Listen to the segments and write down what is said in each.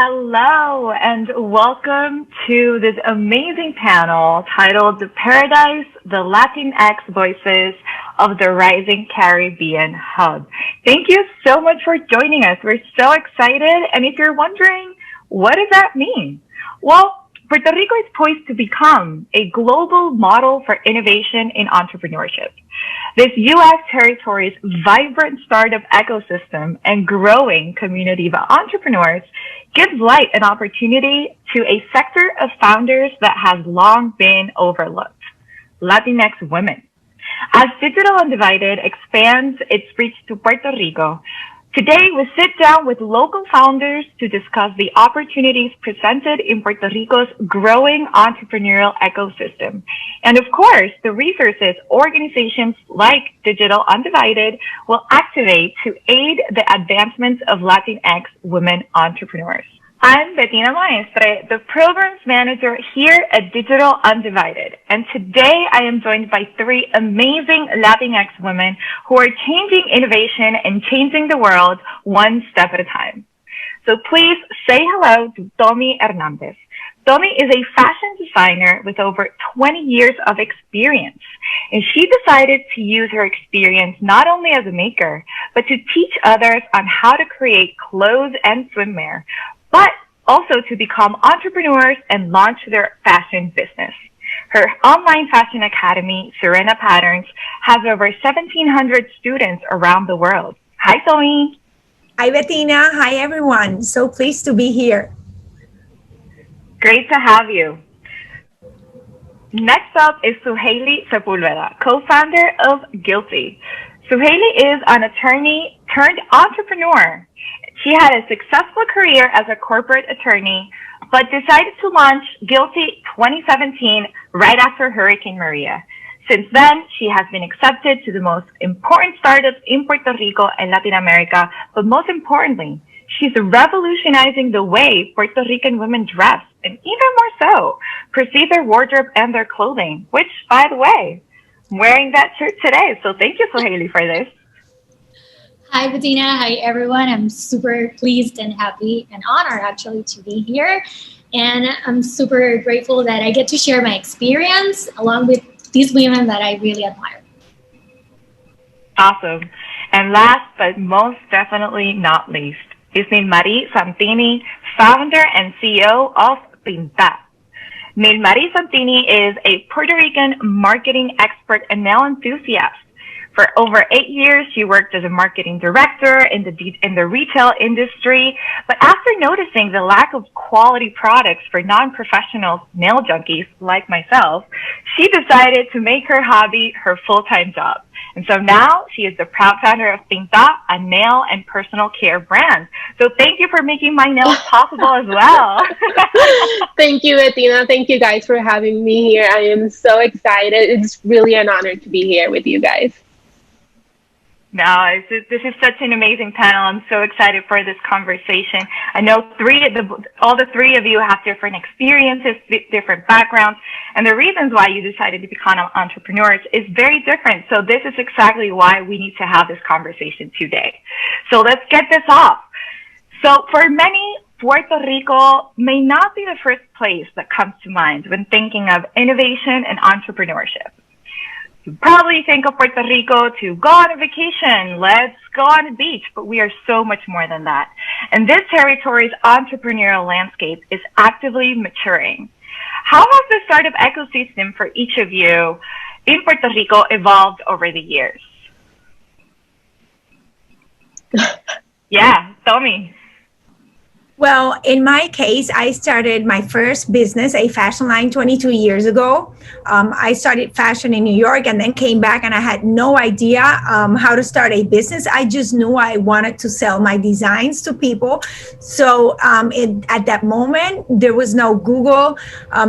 Hello and welcome to this amazing panel titled PRaradise, the Latinx Voices of the Rising Caribbean Hub. Thank you so much for joining us. We're so excited. And if you're wondering, what does that mean? Well, Puerto Rico is poised to become a global model for innovation in entrepreneurship. This U.S. territory's vibrant startup ecosystem and growing community of entrepreneurs gives light and opportunity to a sector of founders that has long been overlooked, Latinx women. As Digital Undivided expands its reach to Puerto Rico, today we sit down with local founders to discuss the opportunities presented in Puerto Rico's growing entrepreneurial ecosystem. And of course, the resources organizations like Digital Undivided will activate to aid the advancements of Latinx women entrepreneurs. I'm Bettina Maestre, the programs manager here at Digital Undivided. And today I am joined by three amazing Latinx women who are changing innovation and changing the world one step at a time. So please say hello to Tommy Hernandez. Tommy is a fashion designer with over 20 years of experience. And she decided to use her experience not only as a maker, but to teach others on how to create clothes and swimwear, but also to become entrepreneurs and launch their fashion business. Her online fashion academy, Serena Patterns, has over 1,700 students around the world. Hi, Tommy. Hi, Bettina. Hi, everyone. So pleased to be here. Great to have you. Next up is Suhaili Sepulveda, co-founder of Guilty. Suhaili is an attorney turned entrepreneur. She had a successful career as a corporate attorney, but decided to launch Guilty 2017 right after Hurricane Maria. Since then, she has been accepted to the most important startups in Puerto Rico and Latin America, but most importantly, she's revolutionizing the way Puerto Rican women dress, and even more so, perceive their wardrobe and their clothing, which, by the way, I'm wearing that shirt today, so thank you, Suhaili, for this. Hi, Bettina. Hi, everyone. I'm super pleased and happy and honored, actually, to be here. And I'm super grateful that I get to share my experience along with these women that I really admire. Awesome. And last but most definitely not least is Marie Santini, founder and CEO of Pinta. Marie Santini is a Puerto Rican marketing expert and nail enthusiast. For over 8 years, she worked as a marketing director in the retail industry. But after noticing the lack of quality products for non-professional nail junkies like myself, she decided to make her hobby her full-time job. And so now she is the proud founder of Pinta, a nail and personal care brand. So thank you for making my nails possible as well. Thank you, Bettina. Thank you guys for having me here. I am so excited. It's really an honor to be here with you guys. No, this is such an amazing panel. I'm so excited for this conversation. I know all the three of you have different experiences, different backgrounds, and the reasons why you decided to become entrepreneurs is very different. So this is exactly why we need to have this conversation today. So let's get this off. So for many, Puerto Rico may not be the first place that comes to mind when thinking of innovation and entrepreneurship. You probably think of Puerto Rico to go on a vacation, let's go on the beach, but we are so much more than that. And this territory's entrepreneurial landscape is actively maturing. How has the startup ecosystem for each of you in Puerto Rico evolved over the years? Yeah, tell me. Well, in my case, I started my first business, a fashion line, 22 years ago. I started fashion in New York and then came back, and I had no idea how to start a business. I just knew I wanted to sell my designs to people. So at that moment, there was no Google.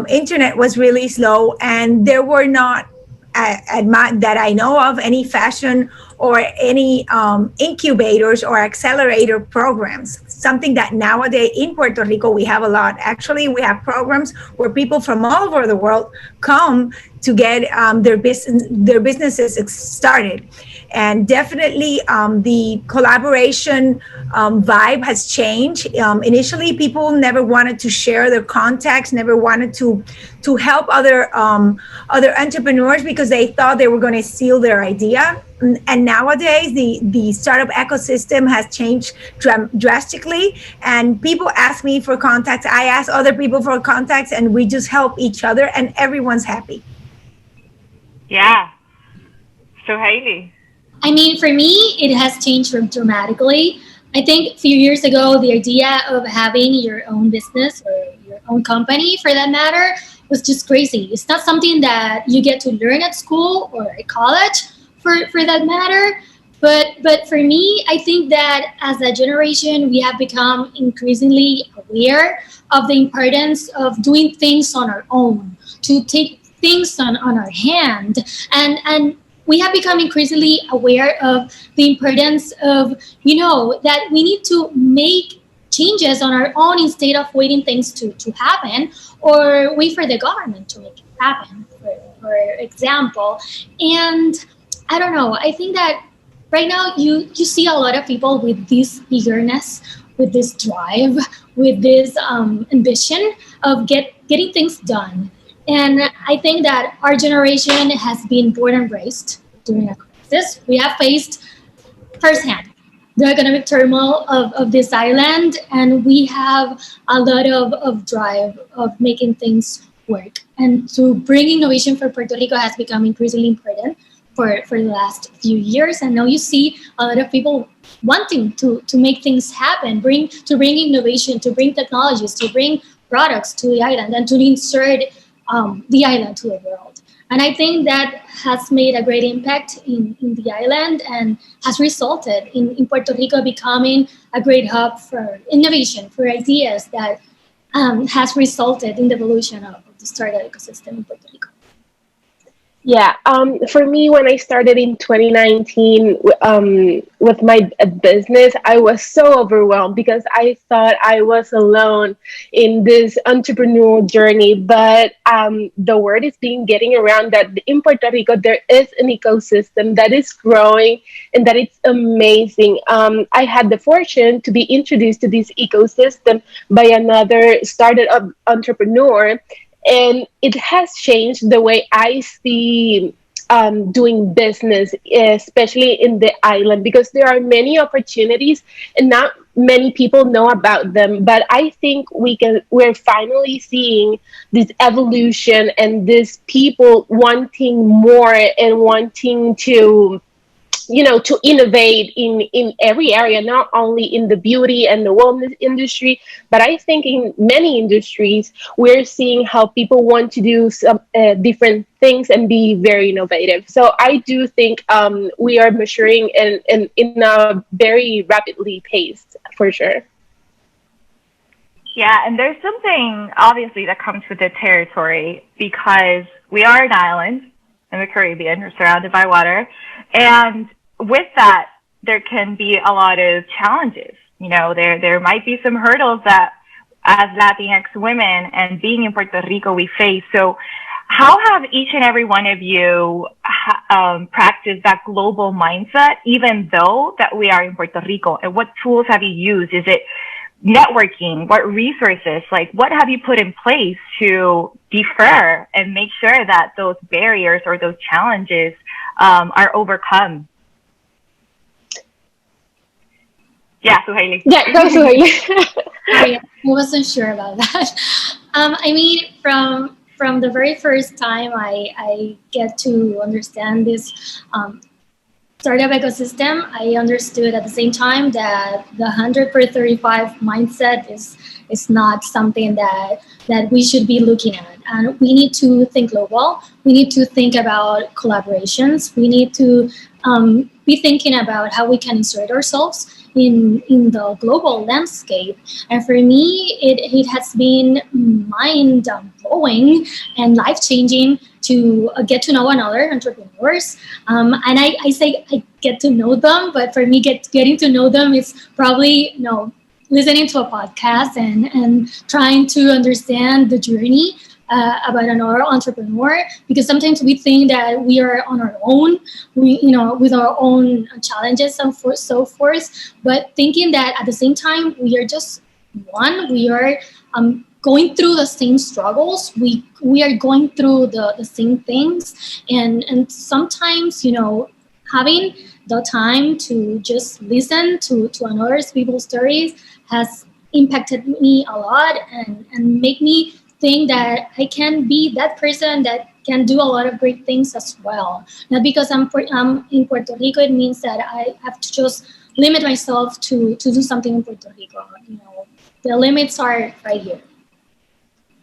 Internet was really slow, and there were not, that I know of, any fashion or any incubators or accelerator programs, something that nowadays in Puerto Rico we have a lot. Actually, we have programs where people from all over the world come to get their businesses started. And definitely the collaboration vibe has changed. Initially, people never wanted to share their contacts, never wanted to help other entrepreneurs because they thought they were going to steal their idea. And nowadays, the startup ecosystem has changed drastically, and people ask me for contacts. I ask other people for contacts, and we just help each other, and everyone's happy. Yeah. So Hailey. I mean, for me, it has changed dramatically. I think a few years ago, the idea of having your own business or your own company, for that matter, was just crazy. It's not something that you get to learn at school or at college, for that matter. But for me, I think that as a generation, we have become increasingly aware of the importance of doing things on our own, to take things on our hand, and we have become increasingly aware of the importance of, that we need to make changes on our own instead of waiting things to happen or wait for the government to make it happen, for example. And I don't know, I think that right now you see a lot of people with this eagerness, with this drive, with this ambition of getting things done. And I think that our generation has been born and raised during a crisis. We have faced firsthand the economic turmoil of this island, and we have a lot of drive of making things work. And to bring innovation for Puerto Rico has become increasingly important for the last few years. And now you see a lot of people wanting to make things happen, bring innovation, to bring technologies, to bring products to the island, and to insert the island to the world. And I think that has made a great impact in the island and has resulted in Puerto Rico becoming a great hub for innovation, for ideas that has resulted in the evolution of the startup ecosystem in Puerto Rico. Yeah, for me, when I started in 2019 with my business, I was so overwhelmed because I thought I was alone in this entrepreneurial journey. But the word is being getting around that in Puerto Rico, there is an ecosystem that is growing and that it's amazing. I had the fortune to be introduced to this ecosystem by another startup entrepreneur. And it has changed the way I see doing business, especially in the island, because there are many opportunities and not many people know about them. But I think we're finally seeing this evolution and these people wanting more and wanting to innovate in every area, not only in the beauty and the wellness industry, but I think in many industries, we're seeing how people want to do some different things and be very innovative. So I do think we are maturing and in a very rapidly paced, for sure. Yeah, and there's something obviously that comes with the territory because we are an island in the Caribbean. We're surrounded by water. And with that, there can be a lot of challenges. There might be some hurdles that as Latinx women and being in Puerto Rico we face. So how have each and every one of you practiced that global mindset, even though that we are in Puerto Rico? And what tools have you used? Is it networking? What resources? What have you put in place to defer and make sure that those barriers or those challenges are overcome? Yeah, Suhaili. Yeah, go Suhaili. I wasn't sure about that. I mean, from the very first time I get to understand this startup ecosystem, I understood at the same time that the 100 per 35 mindset is not something that we should be looking at. And we need to think global. We need to think about collaborations. We need to be thinking about how we can insert ourselves in the global landscape. And for me, it has been mind-blowing and life-changing to get to know another entrepreneurs. And I say I get to know them, but for me, getting to know them is probably, listening to a podcast and trying to understand the journey about another entrepreneur, because sometimes we think that we are on our own, with our own challenges and so forth. But thinking that at the same time we are just one, we are going through the same struggles, we are going through the same things, and sometimes having the time to just listen to another people's stories has impacted me a lot, and make me think that I can be that person that can do a lot of great things as well. Not because I'm in Puerto Rico, it means that I have to just limit myself to do something in Puerto Rico. The limits are right here.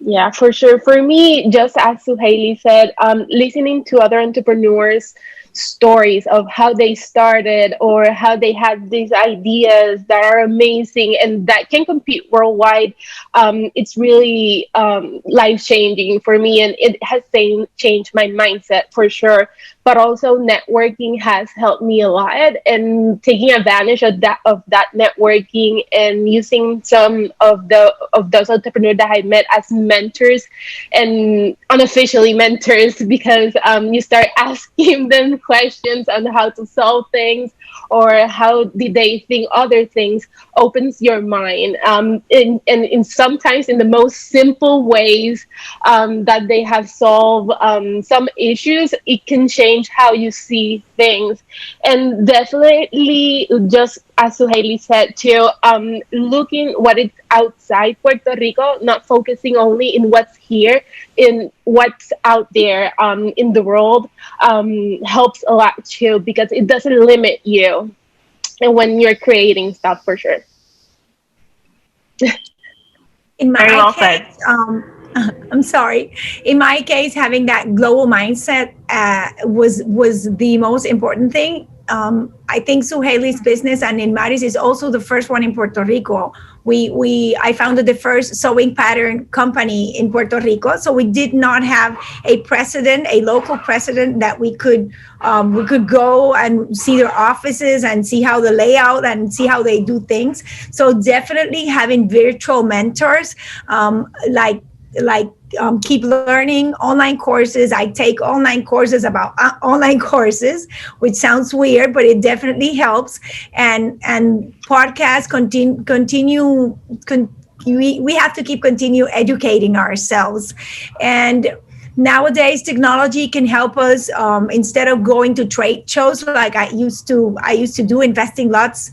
Yeah, for sure. For me, just as Suhaili said, listening to other entrepreneurs' stories of how they started or how they had these ideas that are amazing and that can compete worldwide, it's really life changing for me, and it has changed my mindset for sure. But also, networking has helped me a lot, and taking advantage of that networking and using some of those entrepreneurs that I met as mentors and unofficially mentors, because you start asking them questions on how to solve things or how did they think other things, opens your mind, and sometimes in the most simple ways that they have solved some issues, it can change how you see things. And definitely, just as Suhaili said too, looking what is outside Puerto Rico, not focusing only in what's here, in what's out there in the world, helps a lot too, because it doesn't limit you and when you're creating stuff, for sure. In Very my well said. case, I'm sorry. In my case, having that global mindset was the most important thing. I think Suhaili's business and Inmaris is also the first one in Puerto Rico. I founded the first sewing pattern company in Puerto Rico, so we did not have a local president that we could go and see their offices and see how the layout and see how they do things. So definitely having virtual mentors, keep learning online courses. I take online courses about online courses, which sounds weird, but it definitely helps. And podcasts we have to continue educating ourselves. And nowadays technology can help us, instead of going to trade shows like I used to do, investing lots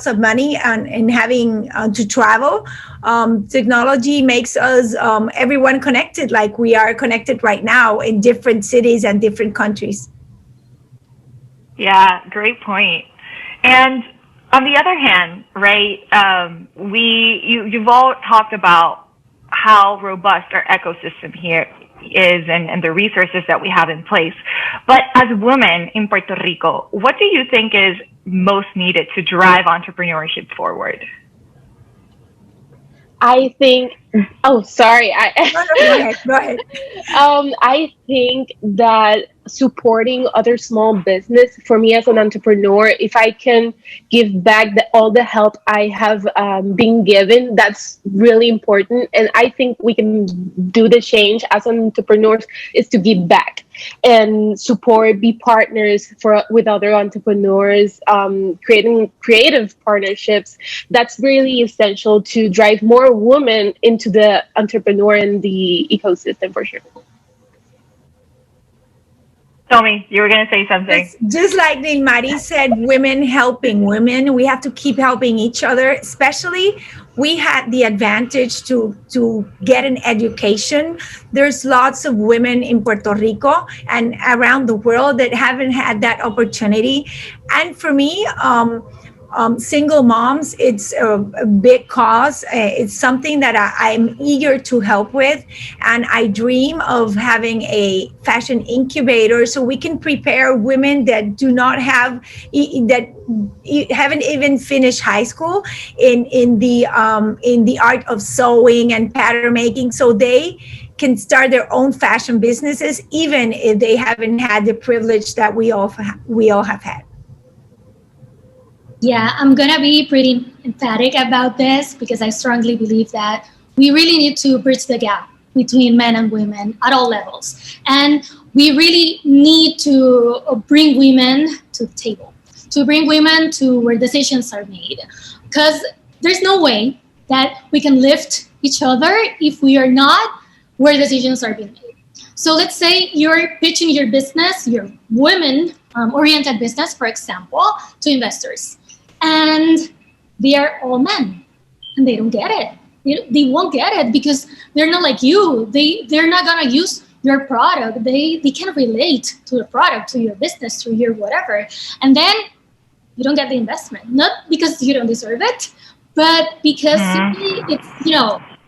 of money and having to travel. Technology makes us everyone connected, like we are connected right now in different cities and different countries. Yeah, great point. And on the other hand, right, you've all talked about how robust our ecosystem here is, and the resources that we have in place. But as women in Puerto Rico, what do you think is most needed to drive entrepreneurship forward? I think. Oh, sorry. Go ahead. I think that supporting other small business, for me as an entrepreneur, if I can give back all the help I have been given, that's really important. And I think we can do the change as entrepreneurs is to give back and support, be partners with other entrepreneurs, creating creative partnerships. That's really essential to drive more women into the entrepreneur and the ecosystem, for sure. Tell me, you were going to say something. Just like Mari said, women helping women. We have to keep helping each other. Especially, we had the advantage to get an education. There's lots of women in Puerto Rico and around the world that haven't had that opportunity. And for me, single moms, it's a big cause. It's something that I'm eager to help with. And I dream of having a fashion incubator so we can prepare women that do not have, that haven't even finished high school in the art of sewing and pattern making, so they can start their own fashion businesses, even if they haven't had the privilege that we all have had. Yeah, I'm going to be pretty emphatic about this because I strongly believe that we really need to bridge the gap between men and women at all levels. And we really need to bring women to the table, to bring women to where decisions are made. Because there's no way that we can lift each other if we are not where decisions are being made. So let's say you're pitching your business, your women-oriented business, for example, to investors. And they are all men, and they don't get it. They won't get it because they're not like you. They're not gonna use your product. They can't relate to the product, to your business, to your whatever. And then you don't get the investment. Not because you don't deserve it, but because it's,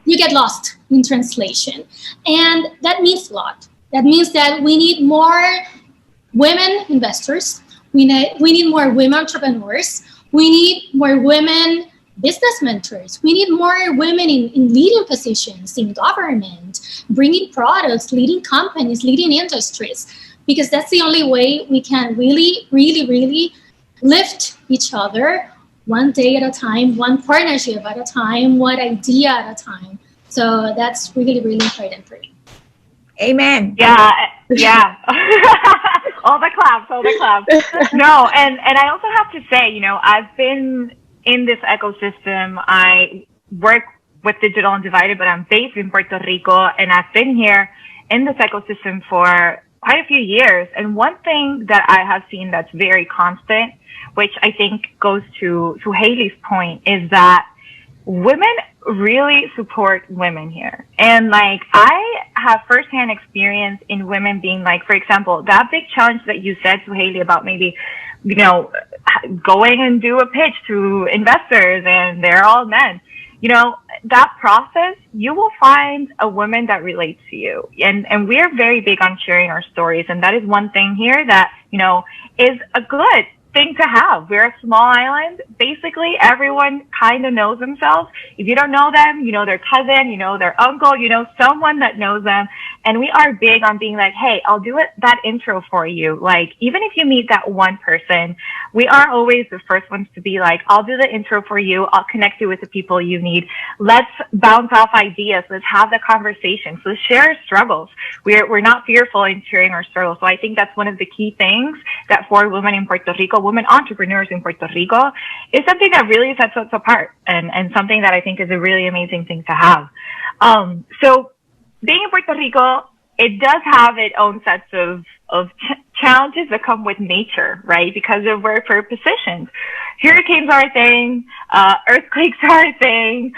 you get lost in translation. And that means a lot. That means that we need more women investors. We need more women entrepreneurs. We need more women business mentors. We need more women in leading positions in government, bringing products, leading companies, leading industries, because that's the only way we can really, really, really lift each other one day at a time, one partnership at a time, one idea at a time. So that's really, really important for me. Amen. Yeah. all the claps. No, and I also have to say, I've been in this ecosystem. I work with Digital Undivided, but I'm based in Puerto Rico, and I've been here in this ecosystem for quite a few years. And one thing that I have seen that's very constant, which I think goes to Haley's point, is that women really support women here. And I have firsthand experience in women being for example, that big challenge that you said to Haley about maybe, going and do a pitch to investors and they're all men. That process, you will find a woman that relates to you. And we're very big on sharing our stories. And that is one thing here that, is a good thing to have. We're a small island. Basically, everyone kind of knows themselves. If you don't know them, you know their cousin, you know their uncle, you know someone that knows them. And we are big on being hey, I'll do that intro for you. Even if you meet that one person, we are always the first ones to be I'll do the intro for you. I'll connect you with the people you need. Let's bounce off ideas. Let's have the conversation. So share our struggles. We're not fearful in sharing our struggles. So I think that's one of the key things that for women in Puerto Rico, women entrepreneurs in Puerto Rico, is something that really sets us apart and something that I think is a really amazing thing to have. So being in Puerto Rico, it does have its own sets of challenges that come with nature, right? Because of where we're positioned. Hurricanes are a thing, earthquakes are a thing,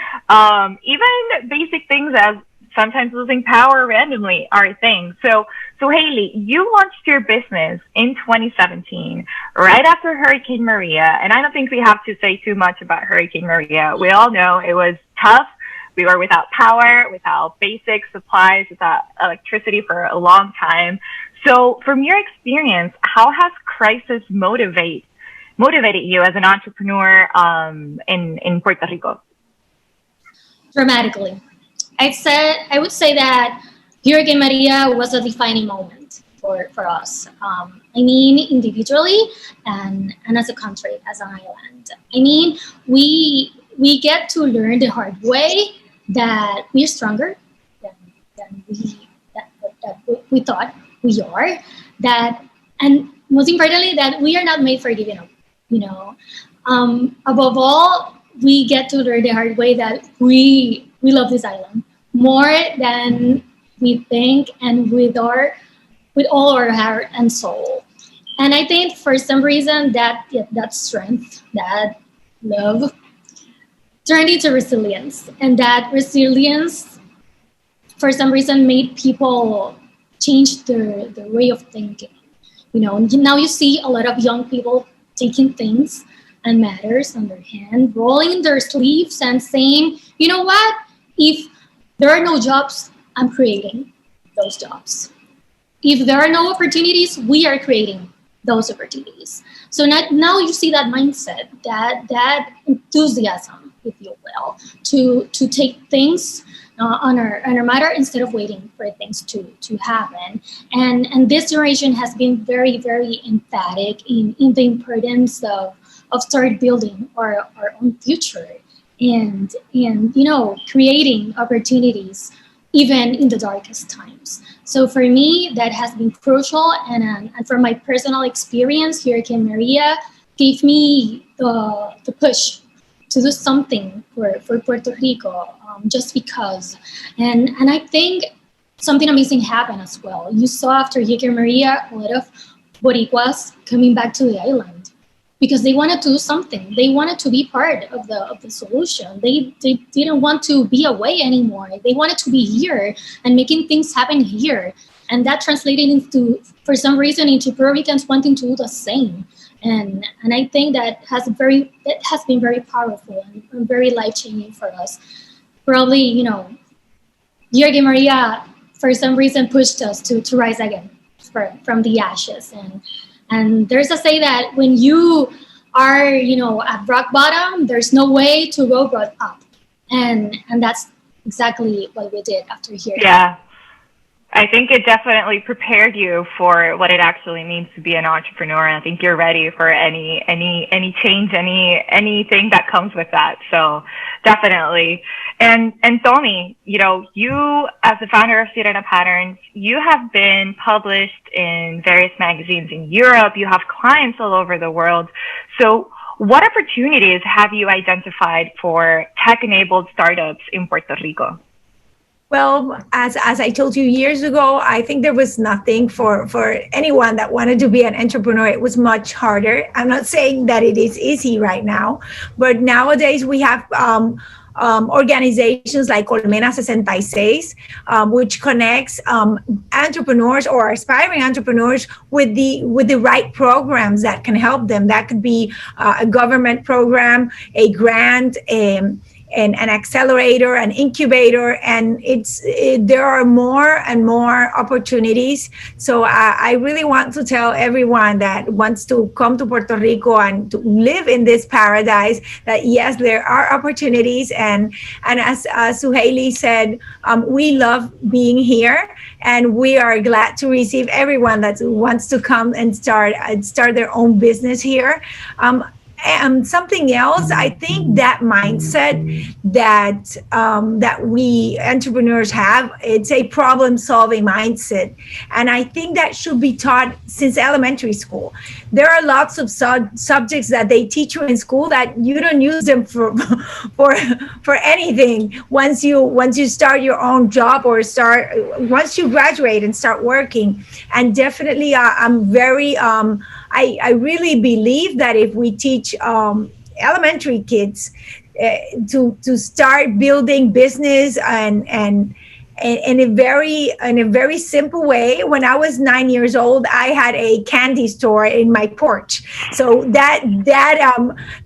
even basic things as sometimes losing power randomly are a thing. So Haley, you launched your business in 2017, right after Hurricane Maria. And I don't think we have to say too much about Hurricane Maria. We all know it was tough. We were without power, without basic supplies, without electricity for a long time. So from your experience, how has crisis motivated you as an entrepreneur in Puerto Rico? Dramatically. I would say that Hurricane Maria was a defining moment for us. Individually and as a country, as an island. We get to learn the hard way that we're stronger than we thought we are. And most importantly, that we are not made for giving up. Above all, we get to learn the hard way that we love this island more than we think, and with all our heart and soul. And I think for some reason that strength, that love, turned into resilience, and that resilience for some reason made people change their way of thinking. Now you see a lot of young people taking things and matters on their hand, rolling their sleeves and saying, you know what, if there are no jobs, I'm creating those jobs. If there are no opportunities, we are creating those opportunities. So now you see that mindset, that enthusiasm, if you will, to take things on our matter instead of waiting for things to happen. And this generation has been very, very emphatic in the importance of start building our own future and creating opportunities even in the darkest times. So for me, that has been crucial, and from my personal experience, Hurricane Maria gave me the push to do something for Puerto Rico, just because. And I think something amazing happened as well. You saw after Hurricane Maria a lot of Boricuas coming back to the island because they wanted to do something. They wanted to be part of the solution. They didn't want to be away anymore. They wanted to be here and making things happen here. And that translated into, for some reason, into Puerto Ricans wanting to do the same. And I think that has been very powerful and very life-changing for us. Probably, Jorge Maria, for some reason, pushed us to rise again from the ashes. And there's a say that when you are, at rock bottom, there's no way to go but up. And that's exactly what we did after here. Yeah. I think it definitely prepared you for what it actually means to be an entrepreneur. And I think you're ready for any change, anything that comes with that. So definitely. And Tommy, you as the founder of Sirena Patterns, you have been published in various magazines in Europe. You have clients all over the world. So what opportunities have you identified for tech-enabled startups in Puerto Rico? Well, as I told you years ago, I think there was nothing for anyone that wanted to be an entrepreneur. It was much harder. I'm not saying that it is easy right now, but nowadays we have organizations like Colmena 66, which connects entrepreneurs or aspiring entrepreneurs with the right programs that can help them. That could be a government program, a grant, an accelerator, an incubator, and there are more and more opportunities. So I really want to tell everyone that wants to come to Puerto Rico and to live in this paradise that yes, there are opportunities, and as Suhaili said, we love being here, and we are glad to receive everyone that wants to come and start their own business here. And something else, I think that mindset that we entrepreneurs have, it's a problem-solving mindset, and I think that should be taught since elementary school. There are lots of subjects that they teach you in school that you don't use them for anything once you start your own job or once you graduate and start working. And definitely, I'm very I really believe that if we teach elementary kids to start building business and in a very simple way. When I was 9 years old, I had a candy store in my porch. So that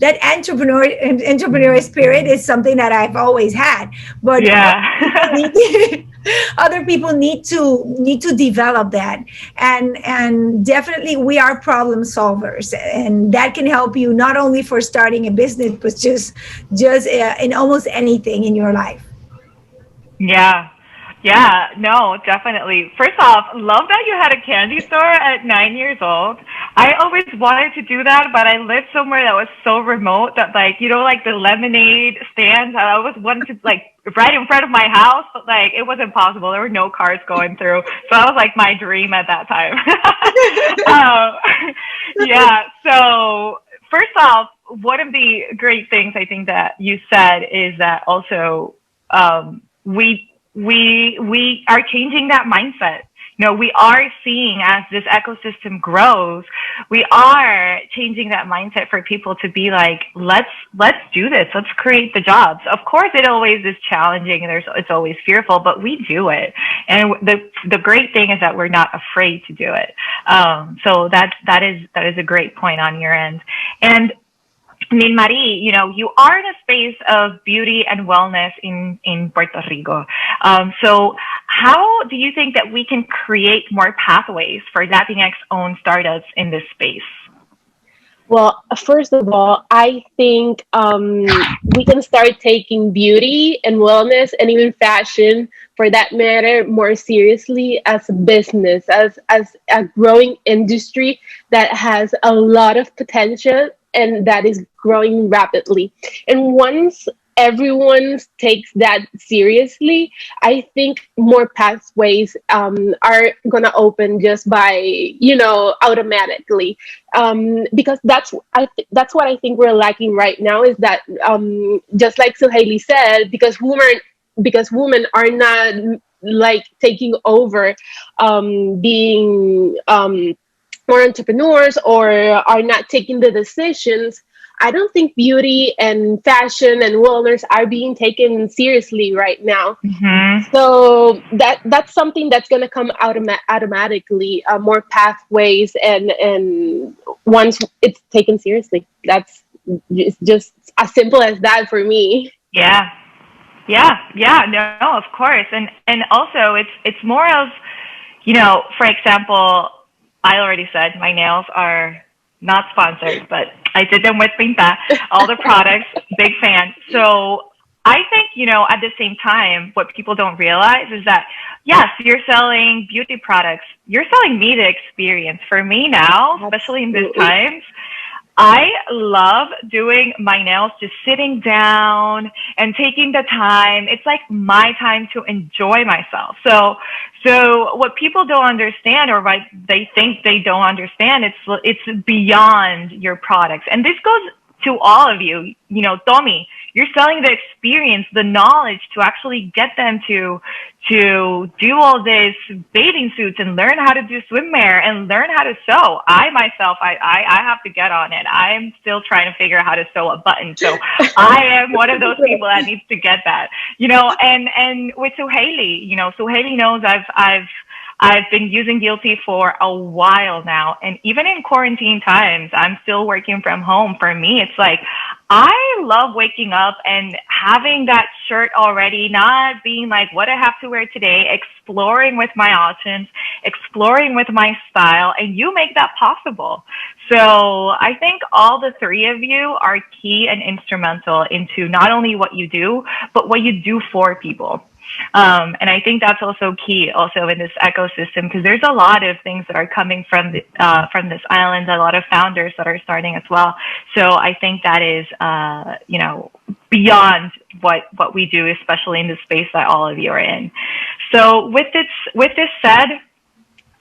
entrepreneurial spirit is something that I've always had. But yeah. Other people need to develop that, and definitely we are problem solvers, and that can help you not only for starting a business, but just in almost anything in your life. Yeah, no, definitely. First off, love that you had a candy store at 9 years old. I always wanted to do that, but I lived somewhere that was so remote that, like the lemonade stands, I always wanted to, right in front of my house, but, it wasn't possible. There were no cars going through. So that was, my dream at that time. Yeah, so first off, one of the great things I think that you said is that also we are changing that mindset. We are seeing as this ecosystem grows, we are changing that mindset for people to be like, let's do this. Let's create the jobs. Of course, it always is challenging and it's always fearful, but we do it. And the great thing is that we're not afraid to do it. So that is a great point on your end. And Marie, you are in a space of beauty and wellness in Puerto Rico. So how do you think that we can create more pathways for Latinx-owned startups in this space? Well, first of all, I think we can start taking beauty and wellness and even fashion, for that matter, more seriously as a business, as a growing industry that has a lot of potential and that is growing rapidly. And once everyone takes that seriously, I think more pathways are gonna open just by, automatically. Because that's what I think we're lacking right now, is that, just like Suhaili said, because women are not like taking over, being more entrepreneurs, or are not taking the decisions. I don't think beauty and fashion and wellness are being taken seriously right now. Mm-hmm. So that's something that's going to come automatically, more pathways, and once it's taken seriously, that's just as simple as that for me. Yeah. Yeah, no, of course. And also it's more of, for example, I already said my nails are not sponsored, but I did them with Pinta, all the products, big fan. So I think, at the same time, what people don't realize is that, yes, you're selling beauty products. You're selling me the experience. For me now, especially in these Absolutely. times, I love doing my nails, just sitting down and taking the time. It's like my time to enjoy myself. So what people don't understand, or what they think they don't understand, it's beyond your products. And this goes to all of you. Tommy, you're selling the experience, the knowledge to actually get them to do all this bathing suits and learn how to do swimwear and learn how to sew. I myself, I have to get on it. I'm still trying to figure out how to sew a button. So I am one of those people that needs to get that, and with Suhaili, Suhaili knows I've been using Guilty for a while now. And even in quarantine times, I'm still working from home. For me, it's like, I love waking up and having that shirt already, not being like, what I have to wear today, exploring with my options, exploring with my style, and you make that possible. So I think all the three of you are key and instrumental into not only what you do, but what you do for people. And I think that's also key, also in this ecosystem, because there's a lot of things that are coming from this island, a lot of founders that are starting as well. So I think that is, beyond what we do, especially in the space that all of you are in. So with this said,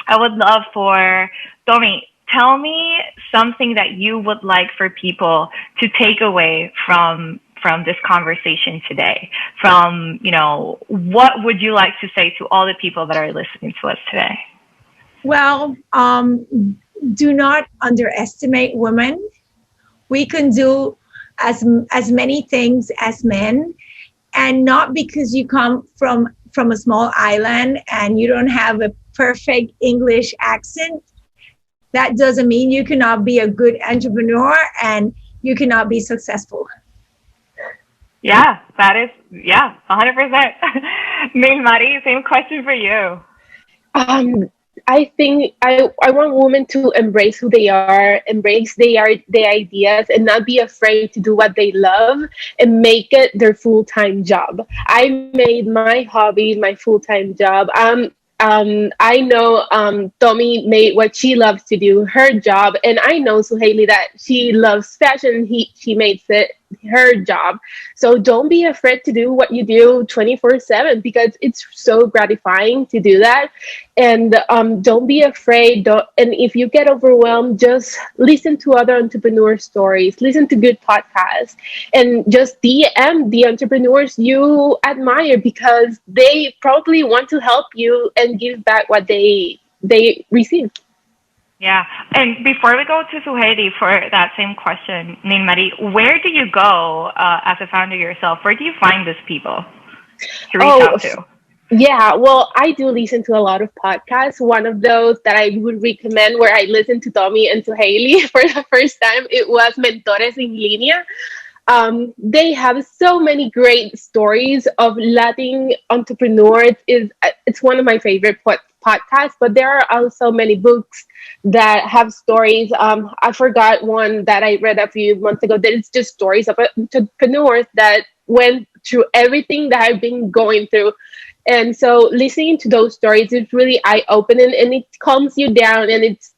I would love for Tommy, tell me something that you would like for people to take away from this conversation today. From, what would you like to say to all the people that are listening to us today? Well, do not underestimate women. We can do as many things as men, and not because you come from a small island and you don't have a perfect English accent, that doesn't mean you cannot be a good entrepreneur and you cannot be successful. Yeah, that is, 100%. Main Mari, same question for you. I think I want women to embrace who they are, embrace their ideas, and not be afraid to do what they love and make it their full-time job. I made my hobby my full-time job. I know Tommy made what she loves to do her job, and I know Suhaili that she loves fashion. She makes it her job. So don't be afraid to do what you do 24/7, because it's so gratifying to do that. And don't be afraid. And if you get overwhelmed, just listen to other entrepreneur stories, listen to good podcasts, and just DM the entrepreneurs you admire, because they probably want to help you and give back what they receive. Yeah. And before we go to Suhaili for that same question, Nin Marie, where do you go as a founder yourself? Where do you find these people to reach out to? Yeah, well, I do listen to a lot of podcasts. One of those that I would recommend, where I listened to Tommy and Suhaili for the first time, it was Mentores en Línea. They have so many great stories of Latin entrepreneurs. It's one of my favorite podcasts, but there are also many books that have stories. I forgot one that I read a few months ago that it's just stories of entrepreneurs that went through everything that I've been going through. And so listening to those stories is really eye-opening, and it calms you down, and it's,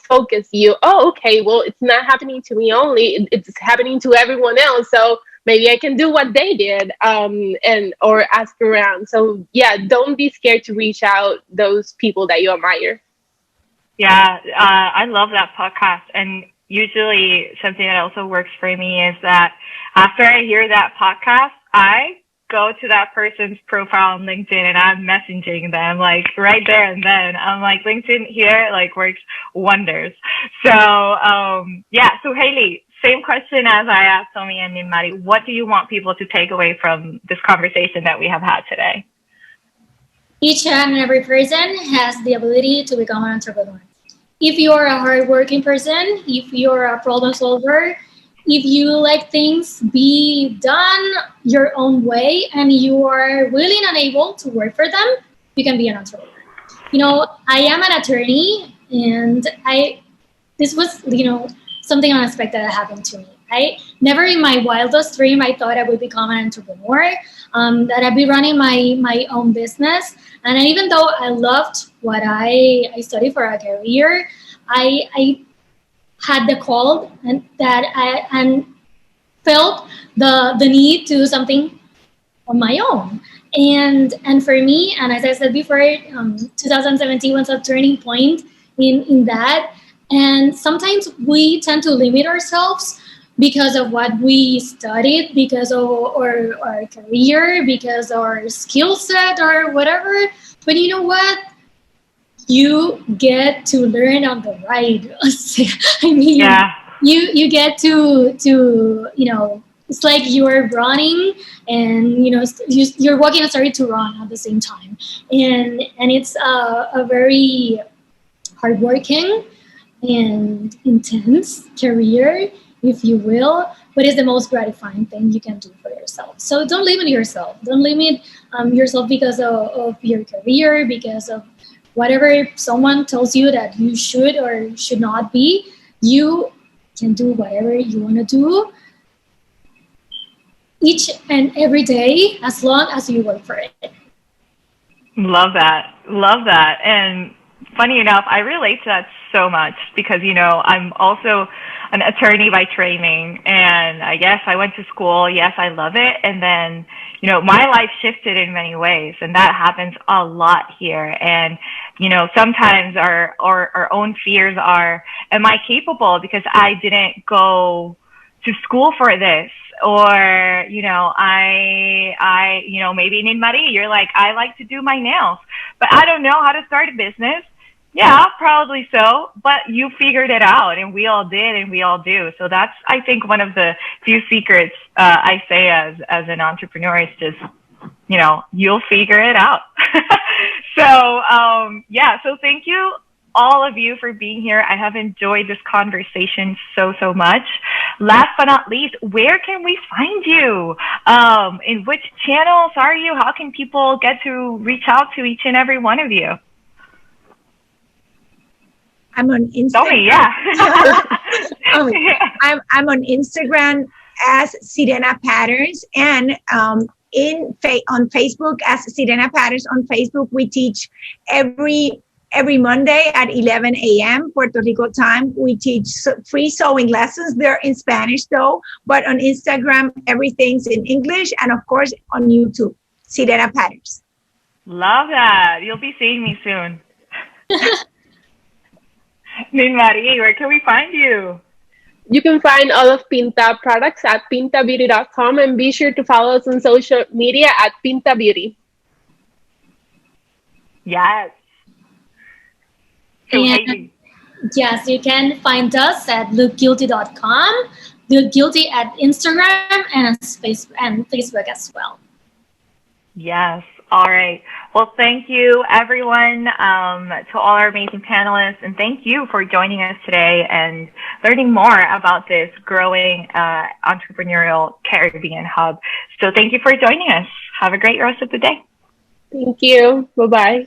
focus you. Oh, okay, well, it's not happening to me only. It's happening to everyone else. So maybe I can do what they did, and or ask around. So yeah, don't be scared to reach out those people that you admire. Yeah, I love that podcast. And usually something that also works for me is that after I hear that podcast, I go to that person's profile on LinkedIn and I'm messaging them like right there and then. I'm like, LinkedIn here like works wonders. So, yeah. So Haley, same question as I asked Tommy and Nimari. What do you want people to take away from this conversation that we have had today? Each and every person has the ability to become an entrepreneur. If you're a hardworking person, if you're a problem solver, if you like things be done your own way and you are willing and able to work for them, you can be an entrepreneur. You know, I am an attorney, and this was, something unexpected that happened to me. I never in my wildest dream I thought I would become an entrepreneur, that I'd be running my own business. And even though I loved what I studied for a career, I had the call and felt the need to do something on my own. And for me, and as I said before, 2017 was a turning point in that. And sometimes we tend to limit ourselves because of what we studied, because of our career, because of our skill set or whatever. But you know what? You get to learn on the ride. I mean, yeah. you get to it's like you're running and you're walking and starting to run at the same time, and it's a very hardworking and intense career, if you will, but it's the most gratifying thing you can do for yourself. So don't limit yourself. Don't limit yourself because of your career, because of whatever someone tells you that you should or should not be. You can do whatever you want to do each and every day as long as you work for it. Love that. Love that. And funny enough, I relate to that so much because, I'm also an attorney by training. And yes, I went to school. Yes, I love it. And then, my life shifted in many ways. And that happens a lot here. And, sometimes our own fears are, am I capable because I didn't go to school for this? Or, maybe in Marie, you're like, I like to do my nails, but I don't know how to start a business. Yeah, probably so, but you figured it out, and we all did, and we all do. So that's, I think, one of the few secrets I say as an entrepreneur is just, you'll figure it out. So, so thank you all of you for being here. I have enjoyed this conversation so much. Last but not least, where can we find you? In which channels are you? How can people get to reach out to each and every one of you? I'm on Instagram. Tell me, yeah. I'm on Instagram as Sirena Patterns, and on Facebook as Sirena Patterns. On Facebook, we teach every Monday at 11 a.m. Puerto Rico time. We teach free sewing lessons. They're in Spanish though, but on Instagram, everything's in English, and of course on YouTube, Sirena Patterns. Love that. You'll be seeing me soon. Marie, where can we find you? You can find all of Pinta products at pintabeauty.com, and be sure to follow us on social media at Pinta Beauty. Yes. And yes, you can find us at lookguilty.com, lookguilty at Instagram and Facebook as well. Yes. All right. Well, thank you, everyone, to all our amazing panelists, and thank you for joining us today and learning more about this growing entrepreneurial Caribbean hub. So thank you for joining us. Have a great rest of the day. Thank you. Bye-bye.